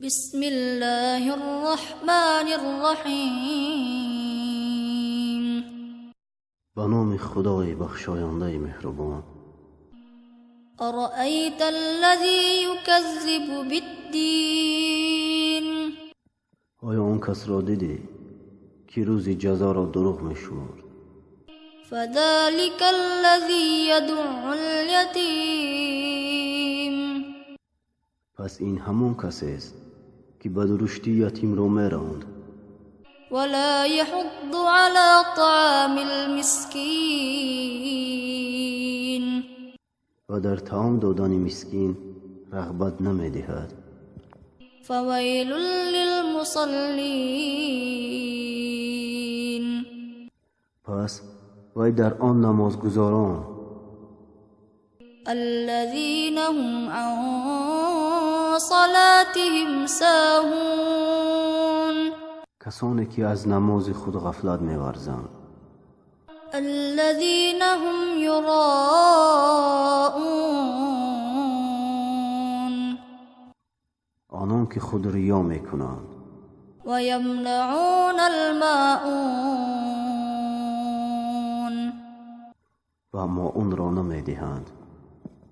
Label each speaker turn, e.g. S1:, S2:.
S1: بسم الله الرحمن الرحیم.
S2: به نام خدای بخشاینده مهربان.
S1: ارأیت الذی یکذب بالدین.
S2: آیا آن کس را دیدی که روز جزا را دروغ می‌شمرد؟
S1: فذلک الذی یدع الیتیم.
S2: پس این همون کسی است که به درشتی یتیم را می‌راند
S1: ولا یحض علی طعام المسکین.
S2: و در طعام دادن مسکین رغبت نمی‌دهد.
S1: فویل للمصلین.
S2: پس وای در آن نمازگزاران
S1: الذین هم عن صلاتهم ساهون.
S2: کسانی که از نماز خود غفلت می‌ورزند.
S1: الذین هم یراءون.
S2: آنان که خود ریا می‌کنند.
S1: و یمنعون الماعون.
S2: و ماعون را نمی‌دهند.